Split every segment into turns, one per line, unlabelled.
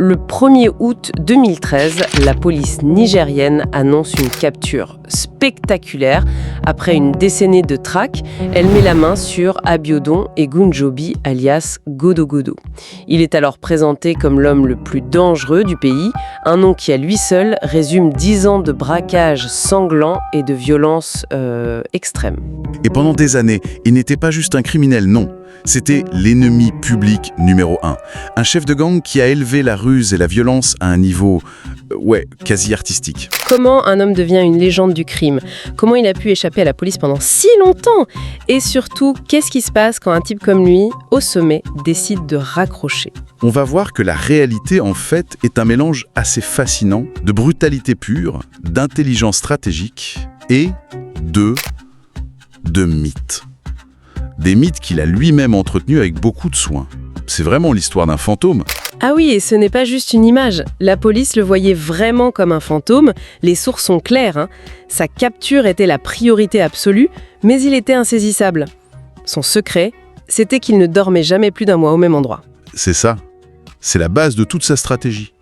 Le 1er août 2013, la police nigérienne annonce une capture spectaculaire. Après une décennie de traque, elle met la main sur Abiodun Egunjobi, alias Godo Godo. Il est alors présenté comme l'homme le plus dangereux du pays, un nom qui à lui seul résume 10 ans de braquage sanglant et de violence extrême.
Et pendant des années, il n'était pas juste un criminel, non. C'était l'ennemi public numéro 1. Un chef de gang qui a élevé la ruse et la violence à un niveau, quasi artistique.
Comment un homme devient une légende du crime? Comment il a pu échapper à la police pendant si longtemps? Et surtout, qu'est-ce qui se passe quand un type comme lui, au sommet, décide de raccrocher?
On va voir que la réalité, en fait, est un mélange assez fascinant de brutalité pure, d'intelligence stratégique et de mythes. Des mythes qu'il a lui-même entretenus avec beaucoup de soin. C'est vraiment l'histoire d'un fantôme.
Ah oui, et ce n'est pas juste une image. La police le voyait vraiment comme un fantôme. Les sources sont claires. Sa capture était la priorité absolue, mais il était insaisissable. Son secret, c'était qu'il ne dormait jamais plus d'un mois au même endroit.
C'est ça. C'est la base de toute sa stratégie.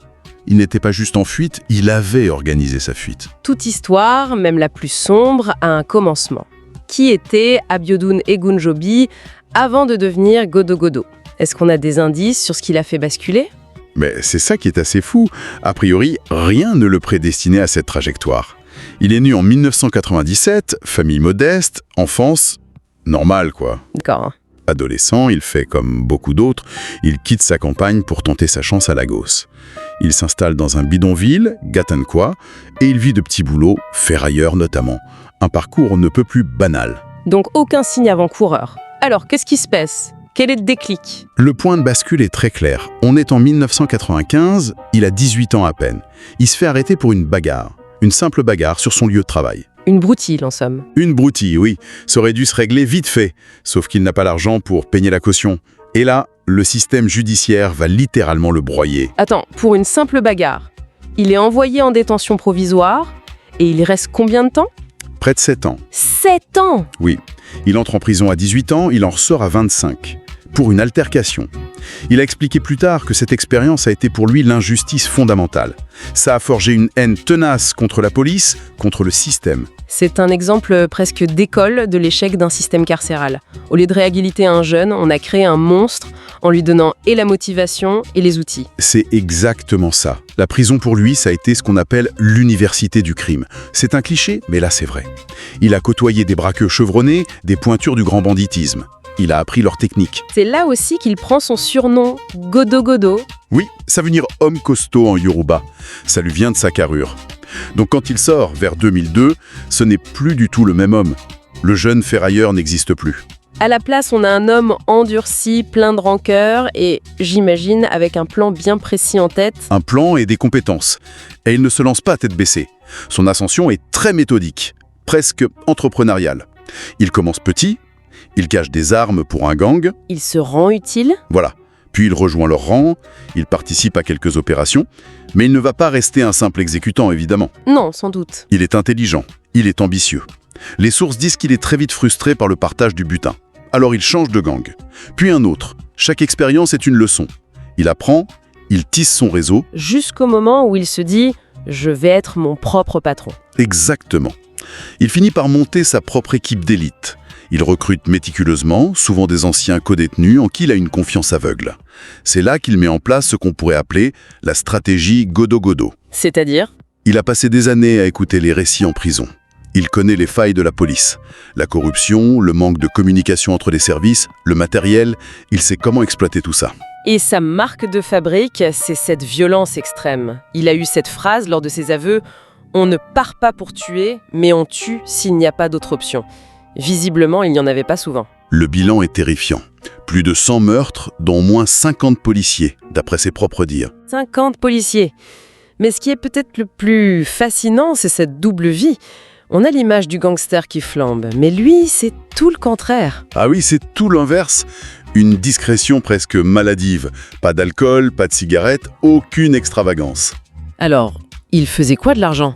Il n'était pas juste en fuite, il avait organisé sa fuite.
Toute histoire, même la plus sombre, a un commencement. Qui était Abiodun Egunjobi avant de devenir Godo Godo? Est-ce qu'on a des indices sur ce qui l'a fait basculer?
Mais c'est ça qui est assez fou. A priori, rien ne le prédestinait à cette trajectoire. Il est né en 1997, famille modeste, enfance normale quoi.
D'accord.
Adolescent, il fait comme beaucoup d'autres, il quitte sa campagne pour tenter sa chance à Lagos. Il s'installe dans un bidonville, Gatankwa, et il vit de petits boulots, ferrailleurs notamment. Un parcours ne peut plus banal.
Donc aucun signe avant-coureur. Alors, qu'est-ce qui se passe? Quel est le déclic?
Le point de bascule est très clair. On est en 1995, il a 18 ans à peine. Il se fait arrêter pour une bagarre. Une simple bagarre sur son lieu de travail.
Une broutille, en somme.
Une broutille, oui. Ça aurait dû se régler vite fait. Sauf qu'il n'a pas l'argent pour payer la caution. Et là, le système judiciaire va littéralement le broyer.
Attends, pour une simple bagarre, il est envoyé en détention provisoire et il y reste combien de temps?
Près de 7 ans.
7 ans?
Oui. Il entre en prison à 18 ans, il en ressort à 25. Pour une altercation. Il a expliqué plus tard que cette expérience a été pour lui l'injustice fondamentale. Ça a forgé une haine tenace contre la police, contre le système.
C'est un exemple presque d'école de l'échec d'un système carcéral. Au lieu de réhabiliter un jeune, on a créé un monstre en lui donnant et la motivation et les outils.
C'est exactement ça. La prison pour lui, ça a été ce qu'on appelle l'université du crime. C'est un cliché, mais là c'est vrai. Il a côtoyé des braqueux chevronnés, des pointures du grand banditisme. Il a appris leur technique.
C'est là aussi qu'il prend son surnom, Godo Godo.
Oui, ça veut dire homme costaud en Yoruba. Ça lui vient de sa carrure. Donc quand il sort, vers 2002, ce n'est plus du tout le même homme. Le jeune ferrailleur n'existe plus.
À la place, on a un homme endurci, plein de rancœur et, j'imagine, avec un plan bien précis en tête.
Un plan et des compétences. Et il ne se lance pas à tête baissée. Son ascension est très méthodique, presque entrepreneuriale. Il commence petit. Il cache des armes pour un gang.
Il se rend utile.
Voilà. Puis il rejoint leur rang, il participe à quelques opérations, mais il ne va pas rester un simple exécutant, évidemment.
Non, sans doute.
Il est intelligent, il est ambitieux. Les sources disent qu'il est très vite frustré par le partage du butin. Alors il change de gang. Puis un autre. Chaque expérience est une leçon. Il apprend, il tisse son réseau.
Jusqu'au moment où il se dit « je vais être mon propre patron ».
Exactement. Il finit par monter sa propre équipe d'élite. Il recrute méticuleusement, souvent des anciens codétenus en qui il a une confiance aveugle. C'est là qu'il met en place ce qu'on pourrait appeler la stratégie Godo Godo.
C'est-à-dire?
Il a passé des années à écouter les récits en prison. Il connaît les failles de la police. La corruption, le manque de communication entre les services, le matériel, il sait comment exploiter tout ça.
Et sa marque de fabrique, c'est cette violence extrême. Il a eu cette phrase lors de ses aveux « On ne part pas pour tuer, mais on tue s'il n'y a pas d'autre option ». Visiblement, il n'y en avait pas souvent.
Le bilan est terrifiant. Plus de 100 meurtres, dont au moins 50 policiers, d'après ses propres dires.
50 policiers. Mais ce qui est peut-être le plus fascinant, c'est cette double vie. On a l'image du gangster qui flambe, mais lui, c'est tout le contraire.
Ah oui, c'est tout l'inverse. Une discrétion presque maladive. Pas d'alcool, pas de cigarettes, aucune extravagance.
Alors, il faisait quoi de l'argent ?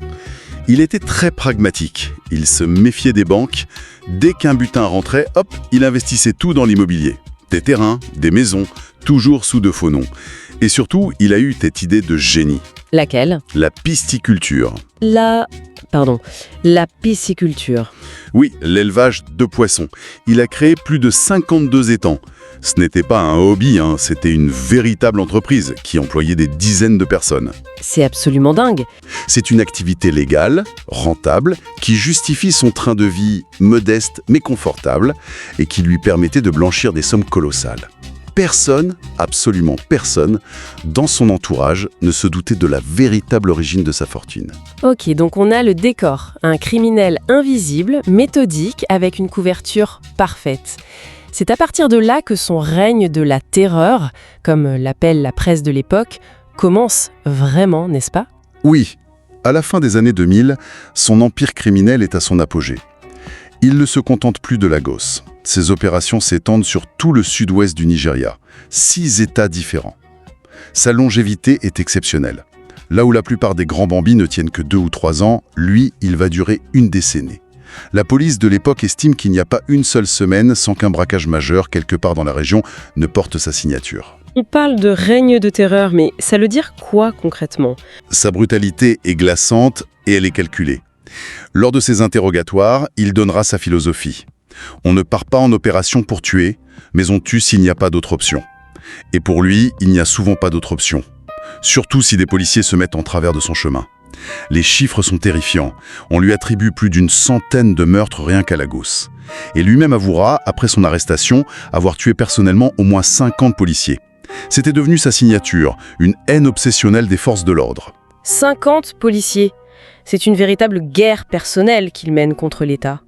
Il était très pragmatique. Il se méfiait des banques. Dès qu'un butin rentrait, hop, il investissait tout dans l'immobilier. Des terrains, des maisons, toujours sous de faux noms. Et surtout, il a eu cette idée de génie,
Laquelle?
la pisciculture.
La pisciculture.
Oui, l'élevage de poissons. Il a créé plus de 52 étangs. Ce n'était pas un hobby, c'était une véritable entreprise qui employait des dizaines de personnes.
C'est absolument dingue.
C'est une activité légale, rentable, qui justifie son train de vie modeste mais confortable et qui lui permettait de blanchir des sommes colossales. Personne, absolument personne, dans son entourage ne se doutait de la véritable origine de sa fortune.
Ok, donc on a le décor. Un criminel invisible, méthodique, avec une couverture parfaite. C'est à partir de là que son règne de la terreur, comme l'appelle la presse de l'époque, commence vraiment, n'est-ce pas?
Oui, à la fin des années 2000, son empire criminel est à son apogée. Il ne se contente plus de Lagos. Ses opérations s'étendent sur tout le sud-ouest du Nigeria, 6 États différents. Sa longévité est exceptionnelle. Là où la plupart des grands bambis ne tiennent que 2 ou 3 ans, lui, il va durer une décennie. La police de l'époque estime qu'il n'y a pas une seule semaine sans qu'un braquage majeur, quelque part dans la région, ne porte sa signature.
On parle de règne de terreur, mais ça veut dire quoi concrètement?
Sa brutalité est glaçante et elle est calculée. Lors de ses interrogatoires, il donnera sa philosophie. On ne part pas en opération pour tuer, mais on tue s'il n'y a pas d'autre option. Et pour lui, il n'y a souvent pas d'autre option. Surtout si des policiers se mettent en travers de son chemin. Les chiffres sont terrifiants. On lui attribue plus d'une centaine de meurtres rien qu'à Lagos. Et lui-même avouera, après son arrestation, avoir tué personnellement au moins 50 policiers. C'était devenu sa signature, une haine obsessionnelle des forces de l'ordre.
50 policiers. C'est une véritable guerre personnelle qu'il mène contre l'État.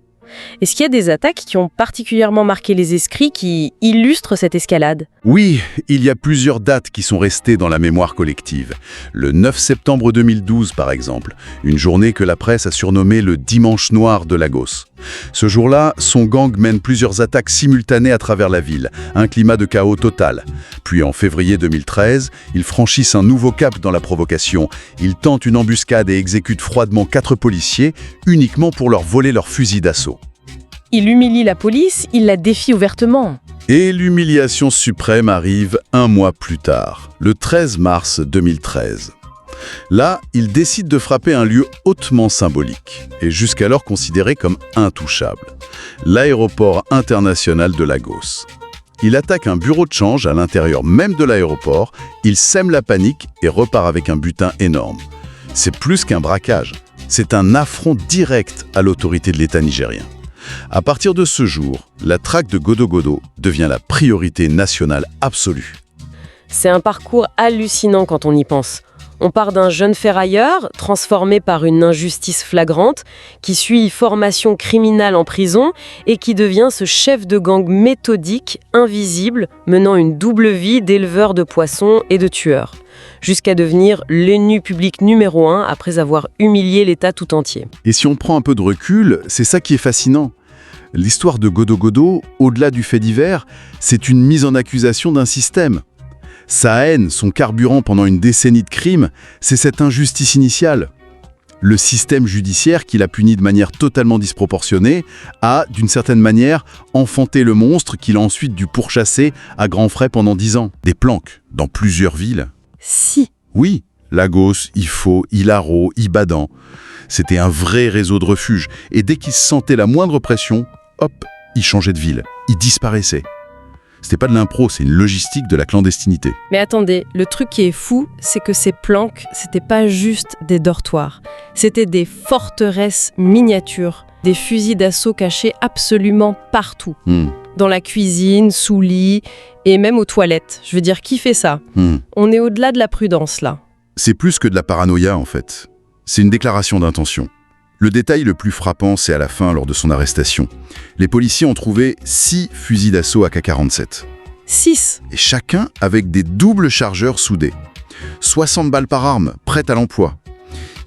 Est-ce qu'il y a des attaques qui ont particulièrement marqué les esprits, qui illustrent cette escalade?
Oui, il y a plusieurs dates qui sont restées dans la mémoire collective. Le 9 septembre 2012, par exemple, une journée que la presse a surnommée le dimanche noir de Lagos. Ce jour-là, son gang mène plusieurs attaques simultanées à travers la ville, un climat de chaos total. Puis en février 2013, ils franchissent un nouveau cap dans la provocation. Ils tentent une embuscade et exécutent froidement 4 policiers, uniquement pour leur voler leur fusil d'assaut.
Il humilie la police, il la défie ouvertement.
Et l'humiliation suprême arrive un mois plus tard, le 13 mars 2013. Là, il décide de frapper un lieu hautement symbolique, et jusqu'alors considéré comme intouchable, l'aéroport international de Lagos. Il attaque un bureau de change à l'intérieur même de l'aéroport, il sème la panique et repart avec un butin énorme. C'est plus qu'un braquage, c'est un affront direct à l'autorité de l'État nigérien. À partir de ce jour, la traque de Godo Godo devient la priorité nationale absolue.
C'est un parcours hallucinant quand on y pense. On part d'un jeune ferrailleur, transformé par une injustice flagrante, qui suit formation criminelle en prison et qui devient ce chef de gang méthodique, invisible, menant une double vie d'éleveur de poissons et de tueur, jusqu'à devenir l'ennemi public numéro 1 après avoir humilié l'État tout entier.
Et si on prend un peu de recul, c'est ça qui est fascinant. L'histoire de Godo Godo, au-delà du fait divers, c'est une mise en accusation d'un système. Sa haine, son carburant pendant une décennie de crimes, c'est cette injustice initiale. Le système judiciaire, qui l'a puni de manière totalement disproportionnée, a, d'une certaine manière, enfanté le monstre qu'il a ensuite dû pourchasser à grands frais pendant 10 ans. Des planques, dans plusieurs villes.
Si.
Oui, Lagos, Ifo, Ilaro, Ibadan. C'était un vrai réseau de refuge. Et dès qu'il sentait la moindre pression, hop, il changeait de ville. Il disparaissait. C'était pas de l'impro, c'est une logistique de la clandestinité.
Mais attendez, le truc qui est fou, c'est que ces planques, c'était pas juste des dortoirs. C'était des forteresses miniatures, des fusils d'assaut cachés absolument partout. Dans la cuisine, sous lit et même aux toilettes. Je veux dire, qui fait ça? On est au-delà de la prudence, là.
C'est plus que de la paranoïa, en fait. C'est une déclaration d'intention. Le détail le plus frappant, c'est à la fin, lors de son arrestation. Les policiers ont trouvé 6 fusils d'assaut AK-47.
6.
Et chacun avec des doubles chargeurs soudés. 60 balles par arme, prêtes à l'emploi.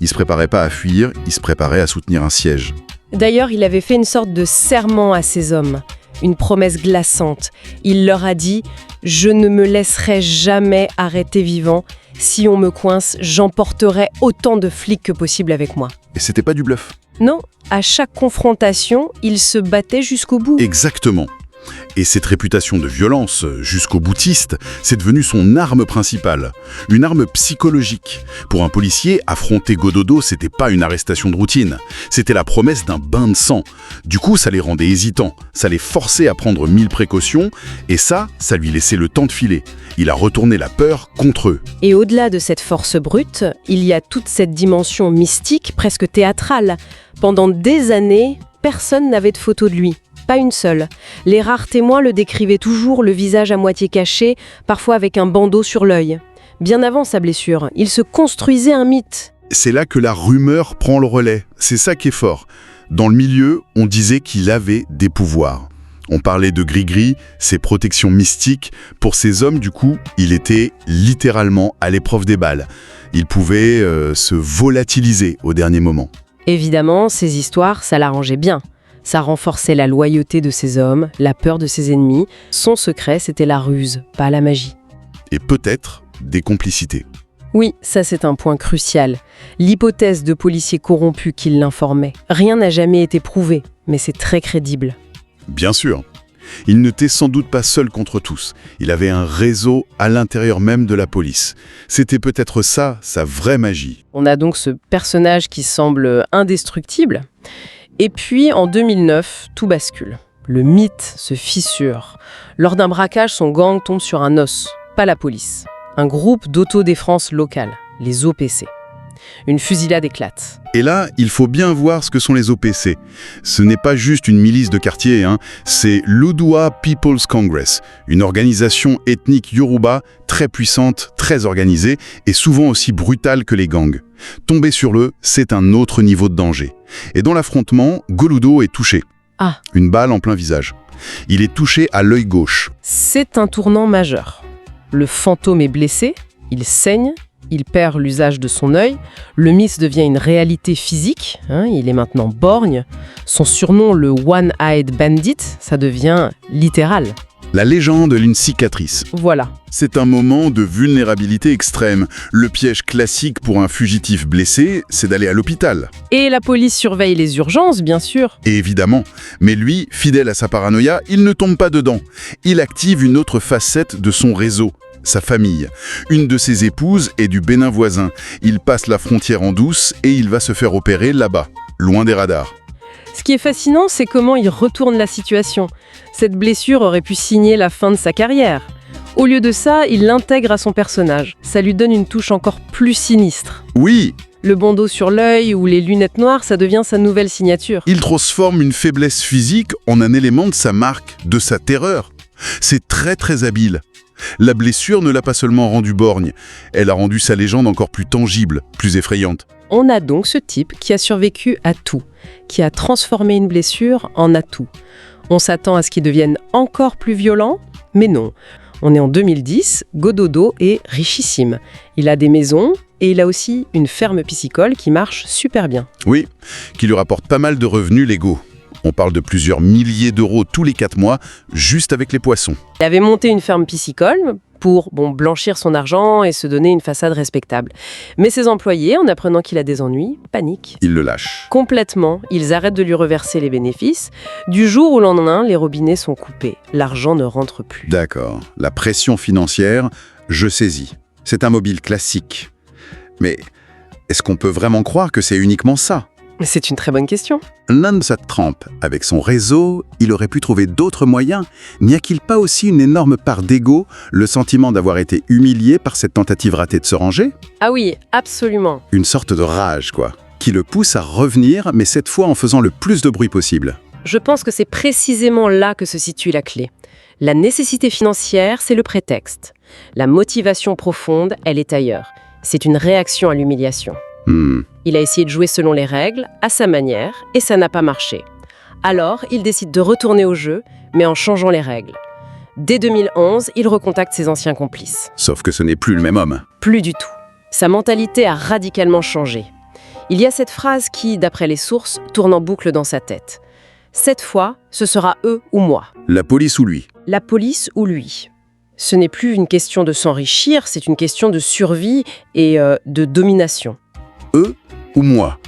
Il ne se préparait pas à fuir, il se préparait à soutenir un siège.
D'ailleurs, il avait fait une sorte de serment à ses hommes, une promesse glaçante. Il leur a dit « Je ne me laisserai jamais arrêter vivant. Si on me coince, j'emporterai autant de flics que possible avec moi. »
Et c'était pas du bluff.
Non, à chaque confrontation, il se battait jusqu'au bout.
Exactement. Et cette réputation de violence, jusqu'au boutiste, c'est devenu son arme principale. Une arme psychologique. Pour un policier, affronter Gododo, c'était pas une arrestation de routine. C'était la promesse d'un bain de sang. Du coup, ça les rendait hésitants. Ça les forçait à prendre 1000 précautions. Et ça lui laissait le temps de filer. Il a retourné la peur contre eux.
Et au-delà de cette force brute, il y a toute cette dimension mystique, presque théâtrale. Pendant des années, personne n'avait de photo de lui. Pas une seule. Les rares témoins le décrivaient toujours le visage à moitié caché, parfois avec un bandeau sur l'œil. Bien avant sa blessure, il se construisait un mythe.
C'est là que la rumeur prend le relais. C'est ça qui est fort. Dans le milieu, on disait qu'il avait des pouvoirs. On parlait de gris-gris, ses protections mystiques. Pour ces hommes, du coup, il était littéralement à l'épreuve des balles. Il pouvait se volatiliser au dernier moment.
Évidemment, ces histoires, ça l'arrangeait bien. Ça renforçait la loyauté de ses hommes, la peur de ses ennemis. Son secret, c'était la ruse, pas la magie.
Et peut-être des complicités.
Oui, ça c'est un point crucial. L'hypothèse de policiers corrompus qui l'informaient. Rien n'a jamais été prouvé, mais c'est très crédible.
Bien sûr. Il n'était sans doute pas seul contre tous. Il avait un réseau à l'intérieur même de la police. C'était peut-être ça, sa vraie magie.
On a donc ce personnage qui semble indestructible. Et puis, en 2009, tout bascule. Le mythe se fissure. Lors d'un braquage, son gang tombe sur un os, pas la police. Un groupe d'autodéfense locale, les OPC. Une fusillade éclate.
Et là, il faut bien voir ce que sont les OPC. Ce n'est pas juste une milice de quartier, c'est l'Oodua People's Congress, une organisation ethnique yoruba très puissante, très organisée et souvent aussi brutale que les gangs. Tomber sur eux, c'est un autre niveau de danger. Et dans l'affrontement, Goludo est touché.
Ah.
Une balle en plein visage. Il est touché à l'œil gauche.
C'est un tournant majeur. Le fantôme est blessé, il saigne, il perd l'usage de son œil, le mythe devient une réalité physique, il est maintenant borgne. Son surnom, le One-Eyed Bandit, ça devient littéral.
La légende d'une cicatrice.
Voilà.
C'est un moment de vulnérabilité extrême. Le piège classique pour un fugitif blessé, c'est d'aller à l'hôpital.
Et la police surveille les urgences, bien sûr.
Et évidemment. Mais lui, fidèle à sa paranoïa, il ne tombe pas dedans. Il active une autre facette de son réseau. Sa famille. Une de ses épouses est du Bénin voisin. Il passe la frontière en douce et il va se faire opérer là-bas, loin des radars.
Ce qui est fascinant, c'est comment il retourne la situation. Cette blessure aurait pu signer la fin de sa carrière. Au lieu de ça, il l'intègre à son personnage. Ça lui donne une touche encore plus sinistre.
Oui.
Le bandeau sur l'œil ou les lunettes noires, ça devient sa nouvelle signature.
Il transforme une faiblesse physique en un élément de sa marque, de sa terreur. C'est très très habile. La blessure ne l'a pas seulement rendu borgne, elle a rendu sa légende encore plus tangible, plus effrayante.
On a donc ce type qui a survécu à tout, qui a transformé une blessure en atout. On s'attend à ce qu'il devienne encore plus violent, mais non. On est en 2010, Gododo est richissime. Il a des maisons et il a aussi une ferme piscicole qui marche super bien.
Oui, qui lui rapporte pas mal de revenus légaux. On parle de plusieurs milliers d'euros tous les 4 mois, juste avec les poissons.
Il avait monté une ferme piscicole pour blanchir son argent et se donner une façade respectable. Mais ses employés, en apprenant qu'il a des ennuis, paniquent.
Ils le lâchent.
Complètement, ils arrêtent de lui reverser les bénéfices. Du jour au lendemain, les robinets sont coupés. L'argent ne rentre plus.
D'accord. La pression financière, je saisis. C'est un mobile classique. Mais est-ce qu'on peut vraiment croire que c'est uniquement ça ?
C'est une très bonne question.
L'un de sa trempe, avec son réseau, il aurait pu trouver d'autres moyens. N'y a-t-il pas aussi une énorme part d'ego, le sentiment d'avoir été humilié par cette tentative ratée de se ranger ?
Ah oui, absolument.
Une sorte de rage, quoi, qui le pousse à revenir, mais cette fois en faisant le plus de bruit possible.
Je pense que c'est précisément là que se situe la clé. La nécessité financière, c'est le prétexte. La motivation profonde, elle est ailleurs. C'est une réaction à l'humiliation. Il a essayé de jouer selon les règles, à sa manière, et ça n'a pas marché. Alors, il décide de retourner au jeu, mais en changeant les règles. Dès 2011, il recontacte ses anciens complices.
Sauf que ce n'est plus le même homme.
Plus du tout. Sa mentalité a radicalement changé. Il y a cette phrase qui, d'après les sources, tourne en boucle dans sa tête. Cette fois, ce sera eux ou moi.
La police ou lui.
La police ou lui. Ce n'est plus une question de s'enrichir, c'est une question de survie et de domination.
Eux ou moi.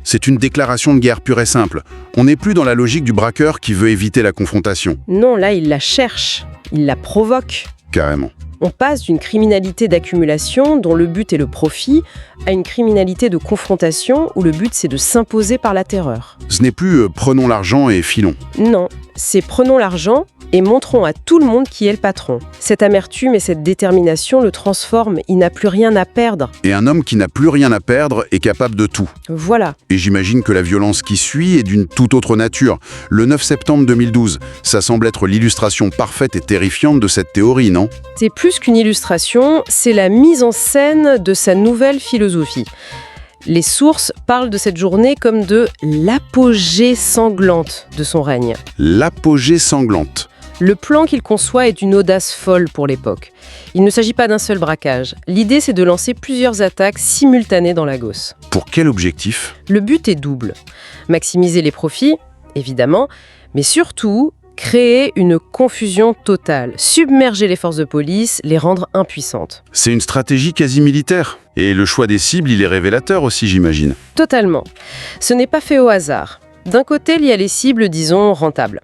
C'est une déclaration de guerre pure et simple. On n'est plus dans la logique du braqueur qui veut éviter la confrontation.
Non, là, il la cherche, il la provoque.
Carrément.
On passe d'une criminalité d'accumulation, dont le but est le profit, à une criminalité de confrontation, où le but c'est de s'imposer par la terreur.
Ce n'est plus prenons l'argent et filons.
Non, c'est prenons l'argent et montrons à tout le monde qui est le patron. Cette amertume et cette détermination le transforment, il n'a plus rien à perdre.
Et un homme qui n'a plus rien à perdre est capable de tout.
Voilà.
Et j'imagine que la violence qui suit est d'une toute autre nature. Le 9 septembre 2012, ça semble être l'illustration parfaite et terrifiante de cette théorie, non ?
C'est plus qu'une illustration, c'est la mise en scène de sa nouvelle philosophie. Les sources parlent de cette journée comme de l'apogée sanglante de son règne.
L'apogée sanglante.
Le plan qu'il conçoit est d'une audace folle pour l'époque. Il ne s'agit pas d'un seul braquage. L'idée, c'est de lancer plusieurs attaques simultanées dans Lagos.
Pour quel objectif ?
Le but est double. Maximiser les profits, évidemment, mais surtout créer une confusion totale, submerger les forces de police, les rendre impuissantes.
C'est une stratégie quasi militaire. Et le choix des cibles, il est révélateur aussi, j'imagine.
Totalement. Ce n'est pas fait au hasard. D'un côté, il y a les cibles, disons, rentables.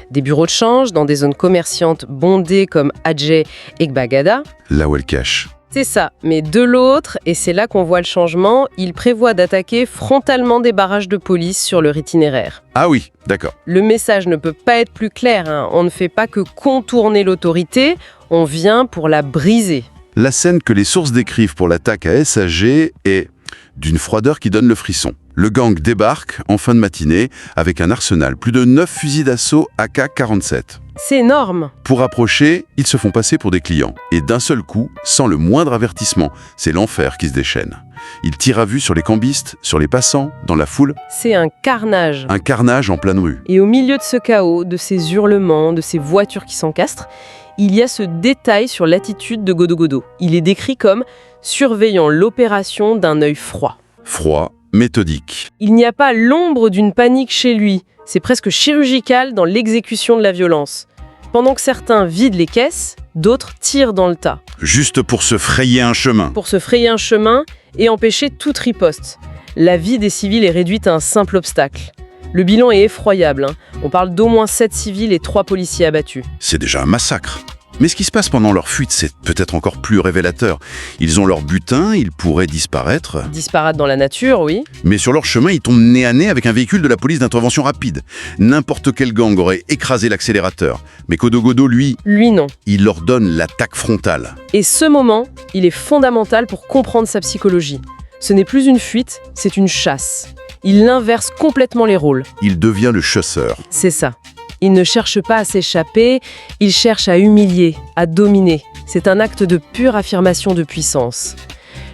Des bureaux de change dans des zones commerçantes bondées comme Adjé et Gbagada.
Là où elle cache.
C'est ça. Mais de l'autre, et c'est là qu'on voit le changement, il prévoit d'attaquer frontalement des barrages de police sur leur itinéraire.
Ah oui, d'accord.
Le message ne peut pas être plus clair, hein. On ne fait pas que contourner l'autorité, on vient pour la briser.
La scène que les sources décrivent pour l'attaque à SAG est d'une froideur qui donne le frisson. Le gang débarque en fin de matinée avec un arsenal, plus de 9 fusils d'assaut AK-47.
C'est énorme.
Pour approcher, ils se font passer pour des clients. Et d'un seul coup, sans le moindre avertissement, c'est l'enfer qui se déchaîne. Ils tirent à vue sur les cambistes, sur les passants, dans la foule.
C'est un carnage.
Un carnage en pleine rue.
Et au milieu de ce chaos, de ces hurlements, de ces voitures qui s'encastrent, il y a ce détail sur l'attitude de Godo Godo. Il est décrit comme surveillant l'opération d'un œil froid.
Froid, méthodique.
Il n'y a pas l'ombre d'une panique chez lui. C'est presque chirurgical dans l'exécution de la violence. Pendant que certains vident les caisses, d'autres tirent dans le tas.
Juste pour se frayer un chemin.
Pour se frayer un chemin et empêcher toute riposte. La vie des civils est réduite à un simple obstacle. Le bilan est effroyable, hein. On parle d'au moins 7 civils et 3 policiers abattus.
C'est déjà un massacre. Mais ce qui se passe pendant leur fuite, c'est peut-être encore plus révélateur. Ils ont leur butin, ils pourraient disparaître.
Disparates dans la nature, oui.
Mais sur leur chemin, ils tombent nez à nez avec un véhicule de la police d'intervention rapide. N'importe quel gang aurait écrasé l'accélérateur. Mais Godo Godo, lui,
Non.
il leur donne l'attaque frontale.
Et ce moment, il est fondamental pour comprendre sa psychologie. Ce n'est plus une fuite, c'est une chasse. Il inverse complètement les rôles.
Il devient le chasseur.
C'est ça. Il ne cherche pas à s'échapper, il cherche à humilier, à dominer. C'est un acte de pure affirmation de puissance.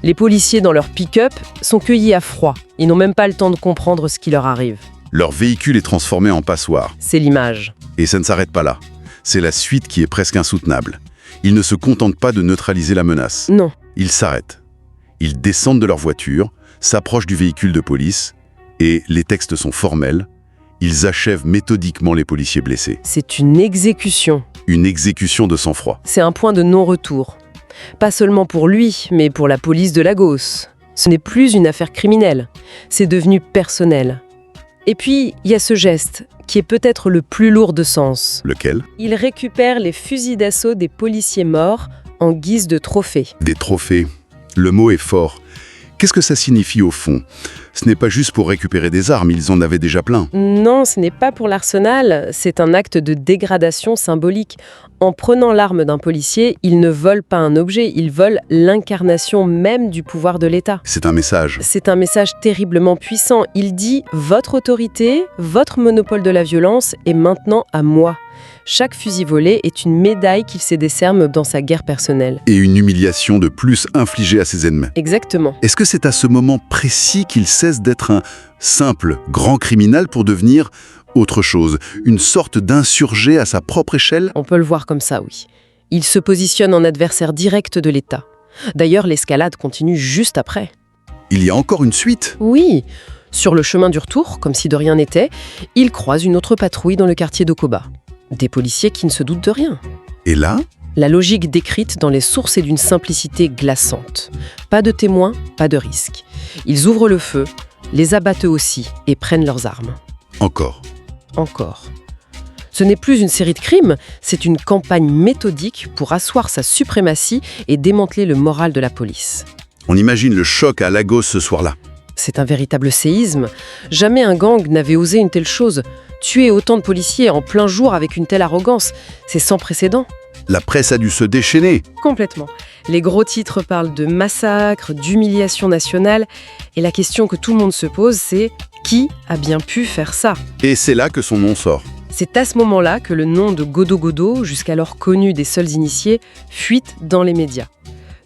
Les policiers dans leur pick-up sont cueillis à froid. Ils n'ont même pas le temps de comprendre ce qui leur arrive.
Leur véhicule est transformé en passoire.
C'est l'image.
Et ça ne s'arrête pas là. C'est la suite qui est presque insoutenable. Ils ne se contentent pas de neutraliser la menace.
Non.
Ils s'arrêtent. Ils descendent de leur voiture, s'approchent du véhicule de police, et les textes sont formels. Ils achèvent méthodiquement les policiers blessés.
C'est une exécution.
Une exécution de sang-froid.
C'est un point de non-retour. Pas seulement pour lui, mais pour la police de Lagos. Ce n'est plus une affaire criminelle. C'est devenu personnel. Et puis, il y a ce geste, qui est peut-être le plus lourd de sens.
Lequel ?
Il récupère les fusils d'assaut des policiers morts en guise de trophée.
Des trophées. Le mot est fort. Qu'est-ce que ça signifie au fond ? Ce n'est pas juste pour récupérer des armes, ils en avaient déjà plein.
Non, ce n'est pas pour l'arsenal, c'est un acte de dégradation symbolique. En prenant l'arme d'un policier, ils ne volent pas un objet, ils volent l'incarnation même du pouvoir de l'État.
C'est un message.
C'est un message terriblement puissant. Il dit « Votre autorité, votre monopole de la violence est maintenant à moi ». Chaque fusil volé est une médaille qu'il se décerne dans sa guerre personnelle.
Et une humiliation de plus infligée à ses ennemis.
Exactement.
Est-ce que c'est à ce moment précis qu'il cesse d'être un simple grand criminel pour devenir autre chose, une sorte d'insurgé à sa propre échelle ?
On peut le voir comme ça, oui. Il se positionne en adversaire direct de l'État. D'ailleurs, l'escalade continue juste après.
Il y a encore une suite ?
Oui. Sur le chemin du retour, comme si de rien n'était, il croise une autre patrouille dans le quartier d'Okoba. Des policiers qui ne se doutent de rien.
Et là ?
La logique décrite dans les sources est d'une simplicité glaçante. Pas de témoins, pas de risque. Ils ouvrent le feu, les abattent eux aussi et prennent leurs armes.
Encore.
Encore. Ce n'est plus une série de crimes, c'est une campagne méthodique pour asseoir sa suprématie et démanteler le moral de la police.
On imagine le choc à Lagos ce soir-là.
C'est un véritable séisme. Jamais un gang n'avait osé une telle chose. Tuer autant de policiers en plein jour avec une telle arrogance, c'est sans précédent.
La presse a dû se déchaîner.
Complètement. Les gros titres parlent de massacre, d'humiliation nationale. Et la question que tout le monde se pose, c'est qui a bien pu faire ça ?
Et c'est là que son nom sort.
C'est à ce moment-là que le nom de Godo Godo, jusqu'alors connu des seuls initiés, fuite dans les médias.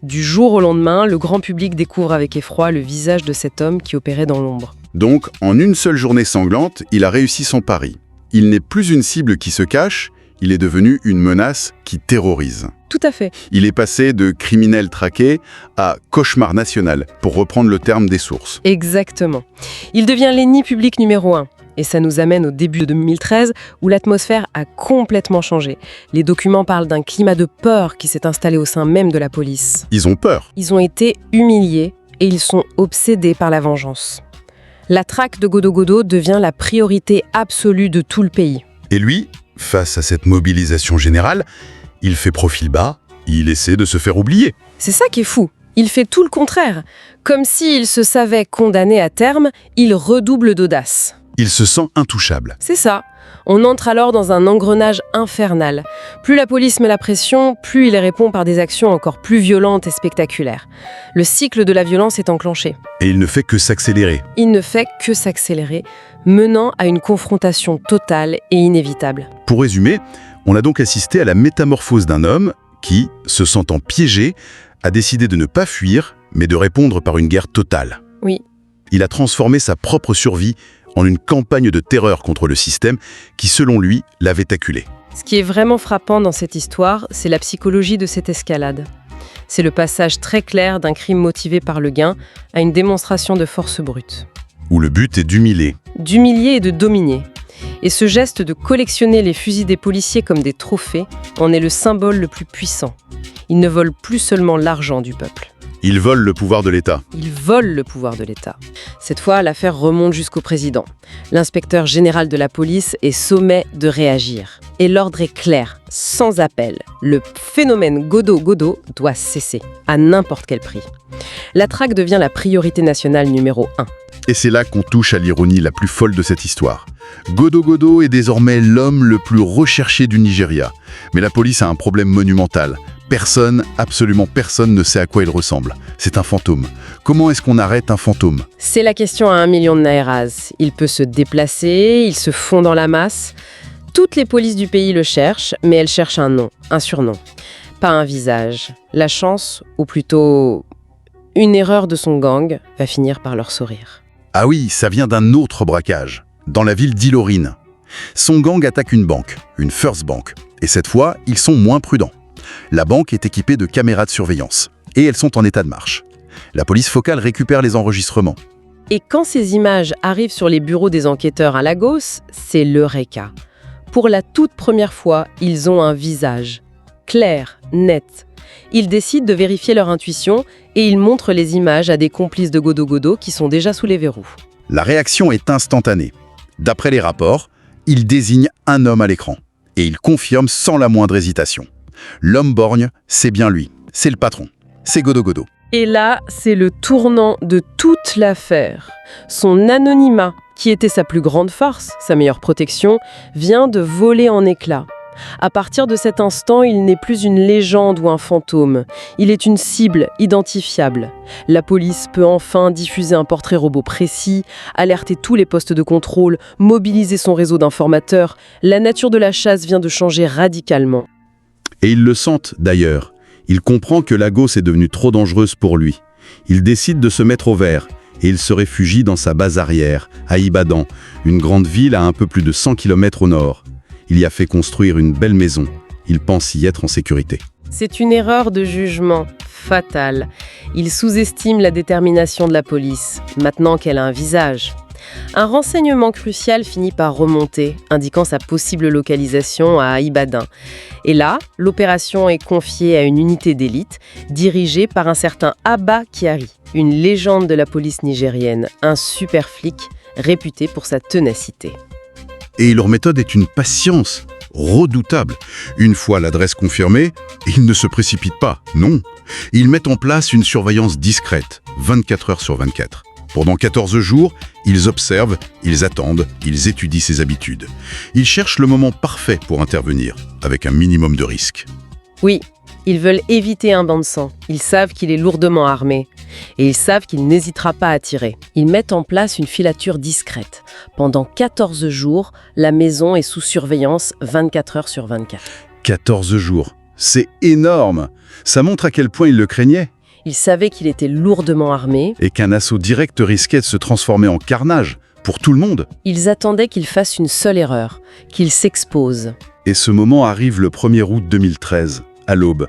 Du jour au lendemain, le grand public découvre avec effroi le visage de cet homme qui opérait dans l'ombre.
Donc, en une seule journée sanglante, il a réussi son pari. Il n'est plus une cible qui se cache, il est devenu une menace qui terrorise.
Tout à fait.
Il est passé de criminel traqué à cauchemar national, pour reprendre le terme des sources.
Exactement. Il devient l'ennemi public numéro 1. Et ça nous amène au début de 2013, où l'atmosphère a complètement changé. Les documents parlent d'un climat de peur qui s'est installé au sein même de la police.
Ils ont peur.
Ils ont été humiliés et ils sont obsédés par la vengeance. La traque de Godo Godo devient la priorité absolue de tout le pays.
Et lui, face à cette mobilisation générale, il fait profil bas, il essaie de se faire oublier.
C'est ça qui est fou. Il fait tout le contraire. Comme s'il se savait condamné à terme, il redouble d'audace.
Il se sent intouchable.
C'est ça. On entre alors dans un engrenage infernal. Plus la police met la pression, plus il y répond par des actions encore plus violentes et spectaculaires. Le cycle de la violence est enclenché.
Et il ne fait que s'accélérer.
Il ne fait que s'accélérer, menant à une confrontation totale et inévitable.
Pour résumer, on a donc assisté à la métamorphose d'un homme qui, se sentant piégé, a décidé de ne pas fuir, mais de répondre par une guerre totale.
Oui.
Il a transformé sa propre survie en une campagne de terreur contre le système qui, selon lui, l'avait acculé.
Ce qui est vraiment frappant dans cette histoire, c'est la psychologie de cette escalade. C'est le passage très clair d'un crime motivé par le gain à une démonstration de force brute.
Où le but est d'humilier.
D'humilier et de dominer. Et ce geste de collectionner les fusils des policiers comme des trophées en est le symbole le plus puissant. Ils ne volent plus seulement l'argent du peuple.
Ils volent le pouvoir de l'État.
Ils volent le pouvoir de l'État. Cette fois, l'affaire remonte jusqu'au président. L'inspecteur général de la police est sommé de réagir. Et l'ordre est clair, sans appel. Le phénomène Godo Godo doit cesser, à n'importe quel prix. La traque devient la priorité nationale numéro 1.
Et c'est là qu'on touche à l'ironie la plus folle de cette histoire. Godo Godo est désormais l'homme le plus recherché du Nigeria. Mais la police a un problème monumental. Personne, absolument personne ne sait à quoi il ressemble. C'est un fantôme. Comment est-ce qu'on arrête un fantôme ?
C'est la question à 1 million de naïras. Il peut se déplacer, il se fond dans la masse. Toutes les polices du pays le cherchent, mais elles cherchent un nom, un surnom. Pas un visage. La chance, ou plutôt une erreur de son gang, va finir par leur sourire.
Ah oui, ça vient d'un autre braquage, dans la ville d'Ilorin. Son gang attaque une banque, une First Bank. Et cette fois, ils sont moins prudents. La banque est équipée de caméras de surveillance. Et elles sont en état de marche. La police focale récupère les enregistrements.
Et quand ces images arrivent sur les bureaux des enquêteurs à Lagos, c'est l'eureka. Pour la toute première fois, ils ont un visage. Clair, net. Ils décident de vérifier leur intuition et ils montrent les images à des complices de Godo Godo qui sont déjà sous les verrous.
La réaction est instantanée. D'après les rapports, ils désignent un homme à l'écran. Et ils confirment sans la moindre hésitation. L'homme borgne, c'est bien lui. C'est le patron. C'est Godo Godo.
Et là, c'est le tournant de toute l'affaire. Son anonymat, qui était sa plus grande force, sa meilleure protection, vient de voler en éclats. À partir de cet instant, il n'est plus une légende ou un fantôme. Il est une cible identifiable. La police peut enfin diffuser un portrait robot précis, alerter tous les postes de contrôle, mobiliser son réseau d'informateurs. La nature de la chasse vient de changer radicalement.
Et ils le sentent d'ailleurs. Il comprend que Lagos est devenue trop dangereuse pour lui. Il décide de se mettre au vert et il se réfugie dans sa base arrière, à Ibadan, une grande ville à un peu plus de 100 km au nord. Il y a fait construire une belle maison. Il pense y être en sécurité.
C'est une erreur de jugement fatale. Il sous-estime la détermination de la police, maintenant qu'elle a un visage. Un renseignement crucial finit par remonter, indiquant sa possible localisation à Ibadan. Et là, l'opération est confiée à une unité d'élite, dirigée par un certain Abba Kyari, une légende de la police nigérienne, un super flic réputé pour sa ténacité.
Et leur méthode est une patience redoutable. Une fois l'adresse confirmée, ils ne se précipitent pas, non. Ils mettent en place une surveillance discrète, 24 heures sur 24. Pendant 14 jours, ils observent, ils attendent, ils étudient ses habitudes. Ils cherchent le moment parfait pour intervenir, avec un minimum de risque.
Oui, ils veulent éviter un bain de sang. Ils savent qu'il est lourdement armé. Et ils savent qu'il n'hésitera pas à tirer. Ils mettent en place une filature discrète. Pendant 14 jours, la maison est sous surveillance 24 heures sur 24.
14 jours, c'est énorme! Ça montre à quel point ils le craignaient.
Ils savaient qu'il était lourdement armé.
Et qu'un assaut direct risquait de se transformer en carnage, pour tout le monde.
Ils attendaient qu'il fasse une seule erreur, qu'il s'expose.
Et ce moment arrive le 1er août 2013, à l'aube.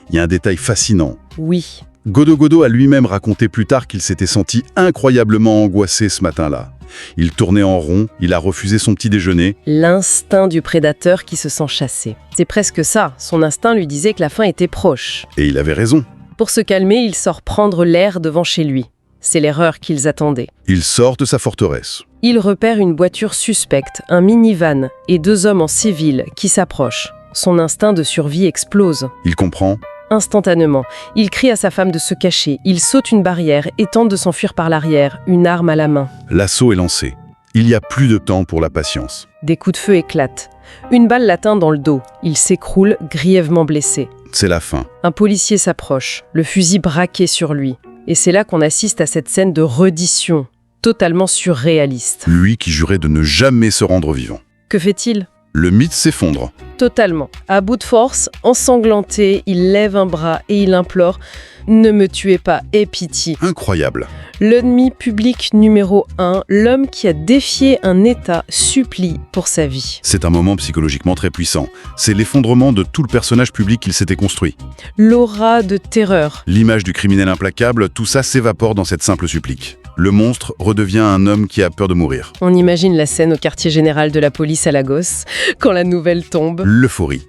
Il y a un détail fascinant.
Oui.
Godo Godo a lui-même raconté plus tard qu'il s'était senti incroyablement angoissé ce matin-là. Il tournait en rond, il a refusé son petit déjeuner.
L'instinct du prédateur qui se sent chassé. C'est presque ça, son instinct lui disait que la fin était proche.
Et il avait raison.
Pour se calmer, il sort prendre l'air devant chez lui. C'est l'erreur qu'ils attendaient.
Il sort de sa forteresse.
Il repère une voiture suspecte, un minivan, et 2 hommes en civil qui s'approchent. Son instinct de survie explose.
Il comprend.
Instantanément, il crie à sa femme de se cacher. Il saute une barrière et tente de s'enfuir par l'arrière, une arme à la main.
L'assaut est lancé. Il n'y a plus de temps pour la patience.
Des coups de feu éclatent. Une balle l'atteint dans le dos. Il s'écroule, grièvement blessé.
C'est la fin.
Un policier s'approche, le fusil braqué sur lui. Et c'est là qu'on assiste à cette scène de reddition, totalement surréaliste.
Lui qui jurait de ne jamais se rendre vivant.
Que fait-il ?
Le mythe s'effondre.
Totalement. À bout de force, ensanglanté, il lève un bras et il implore « Ne me tuez pas, aie pitié ».
Incroyable.
L'ennemi public numéro 1, l'homme qui a défié un État, supplie pour sa vie.
C'est un moment psychologiquement très puissant. C'est l'effondrement de tout le personnage public qu'il s'était construit.
L'aura de terreur.
L'image du criminel implacable, tout ça s'évapore dans cette simple supplique. Le monstre redevient un homme qui a peur de mourir.
On imagine la scène au quartier général de la police à Lagos, quand la nouvelle tombe.
L'euphorie.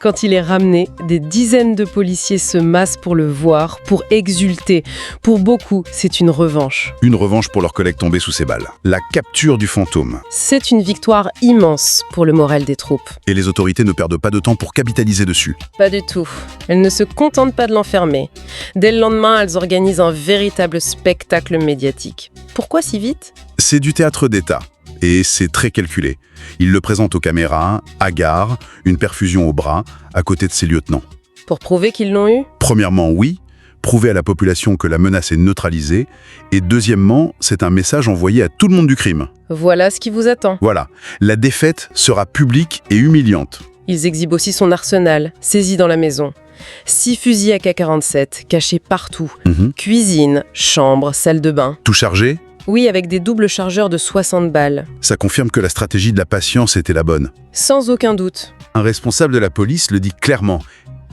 Quand il est ramené, des dizaines de policiers se massent pour le voir, pour exulter. Pour beaucoup, c'est une revanche.
Une revanche pour leurs collègues tombés sous ses balles. La capture du fantôme.
C'est une victoire immense pour le moral des troupes.
Et les autorités ne perdent pas de temps pour capitaliser dessus.
Pas du tout. Elles ne se contentent pas de l'enfermer. Dès le lendemain, elles organisent un véritable spectacle médiatique. Pourquoi si vite ?
C'est du théâtre d'État. Et c'est très calculé. Il le présente aux caméras, hagard, une perfusion au bras, à côté de ses lieutenants.
Pour prouver qu'ils l'ont eu ?
Premièrement, oui, prouver à la population que la menace est neutralisée. Et deuxièmement, c'est un message envoyé à tout le monde du crime.
Voilà ce qui vous attend.
Voilà, la défaite sera publique et humiliante.
Ils exhibent aussi son arsenal, saisi dans la maison. 6 fusils AK-47, cachés partout. Cuisine, chambre, salle de bain.
Tout chargé ?
Oui, avec des doubles chargeurs de 60 balles.
Ça confirme que la stratégie de la patience était la bonne.
Sans aucun doute.
Un responsable de la police le dit clairement.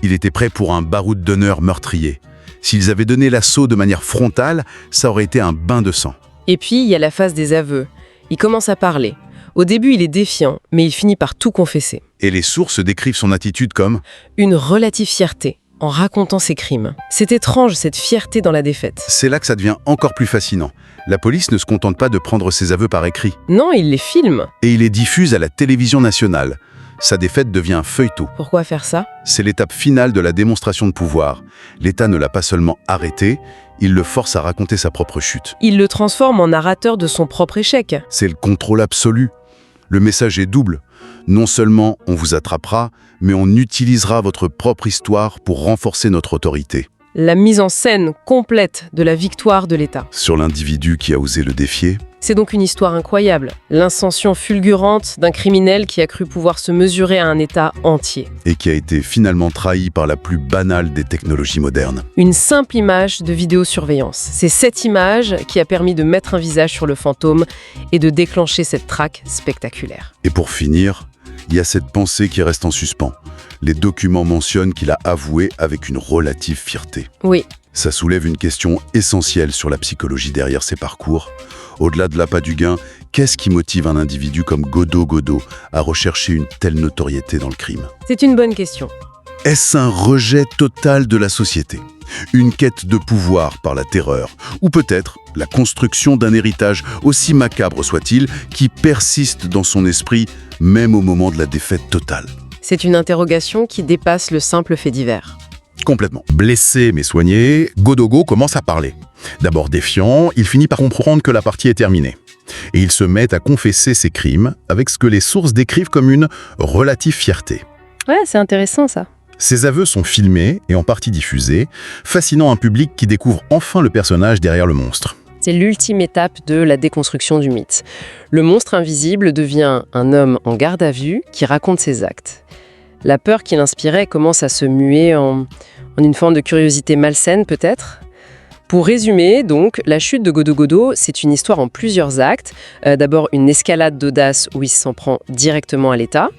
Il était prêt pour un baroud d'honneur meurtrier. S'ils avaient donné l'assaut de manière frontale, ça aurait été un bain de sang.
Et puis, il y a la phase des aveux. Il commence à parler. Au début, il est défiant, mais il finit par tout confesser.
Et les sources décrivent son attitude comme
une relative fierté, en racontant ses crimes. C'est étrange, cette fierté dans la défaite.
C'est là que ça devient encore plus fascinant. La police ne se contente pas de prendre ses aveux par écrit.
Non, il les filme.
Et il les diffuse à la télévision nationale. Sa défaite devient un feuilleton.
Pourquoi faire ça ?
C'est l'étape finale de la démonstration de pouvoir. L'État ne l'a pas seulement arrêté, il le force à raconter sa propre chute.
Il le transforme en narrateur de son propre échec.
C'est le contrôle absolu. Le message est double. Non seulement on vous attrapera, mais on utilisera votre propre histoire pour renforcer notre autorité.
La mise en scène complète de la victoire de l'État.
Sur l'individu qui a osé le défier.
C'est donc une histoire incroyable. L'ascension fulgurante d'un criminel qui a cru pouvoir se mesurer à un État entier.
Et qui a été finalement trahi par la plus banale des technologies modernes.
Une simple image de vidéosurveillance. C'est cette image qui a permis de mettre un visage sur le fantôme et de déclencher cette traque spectaculaire.
Et pour finir, il y a cette pensée qui reste en suspens. Les documents mentionnent qu'il a avoué avec une relative fierté.
Oui.
Ça soulève une question essentielle sur la psychologie derrière ces parcours. Au-delà de l'appât du gain, qu'est-ce qui motive un individu comme Godot à rechercher une telle notoriété dans le crime?
C'est une bonne question.
Est-ce un rejet total de la société? Une quête de pouvoir par la terreur? Ou peut-être la construction d'un héritage, aussi macabre soit-il, qui persiste dans son esprit, même au moment de la défaite totale?
C'est une interrogation qui dépasse le simple fait divers.
Complètement.
Blessé mais soigné, Godot commence à parler. D'abord défiant, il finit par comprendre que la partie est terminée. Et il se met à confesser ses crimes avec ce que les sources décrivent comme une relative fierté.
Ouais, c'est intéressant ça.
Ses aveux sont filmés et en partie diffusés, fascinant un public qui découvre enfin le personnage derrière le monstre.
C'est l'ultime étape de la déconstruction du mythe. Le monstre invisible devient un homme en garde à vue qui raconte ses actes. La peur qu'il inspirait commence à se muer en une forme de curiosité malsaine peut-être. Pour résumer, donc, la chute de Godot, c'est une histoire en plusieurs actes. D'abord une escalade d'audace où il s'en prend directement à l'État,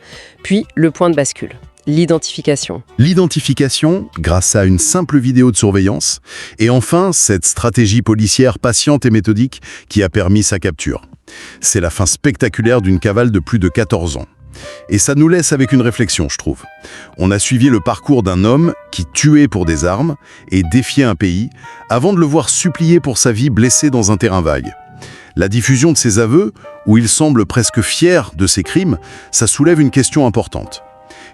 puis le point de bascule, l'identification.
L'identification, grâce à une simple vidéo de surveillance, et enfin cette stratégie policière patiente et méthodique qui a permis sa capture. C'est la fin spectaculaire d'une cavale de plus de 14 ans. Et ça nous laisse avec une réflexion, je trouve. On a suivi le parcours d'un homme qui tuait pour des armes et défiait un pays, avant de le voir supplier pour sa vie blessé dans un terrain vague. La diffusion de ses aveux, où il semble presque fier de ses crimes, ça soulève une question importante.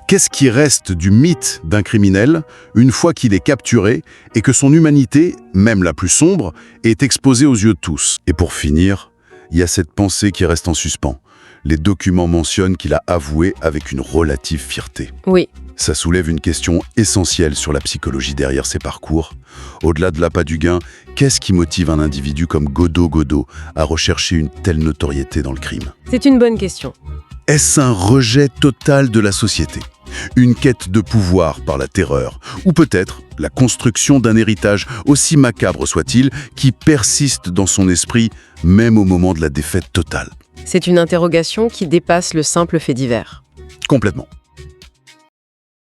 Qu'est-ce qui reste du mythe d'un criminel une fois qu'il est capturé et que son humanité, même la plus sombre, est exposée aux yeux de tous? Et pour finir, il y a cette pensée qui reste en suspens. Les documents mentionnent qu'il a avoué avec une relative fierté.
Oui.
Ça soulève une question essentielle sur la psychologie derrière ces parcours. Au-delà de l'appât du gain, qu'est-ce qui motive un individu comme Godot à rechercher une telle notoriété dans le crime?
C'est une bonne question.
Est-ce un rejet total de la société? Une quête de pouvoir par la terreur? Ou peut-être la construction d'un héritage, aussi macabre soit-il, qui persiste dans son esprit, même au moment de la défaite totale?
C'est une interrogation qui dépasse le simple fait divers.
Complètement.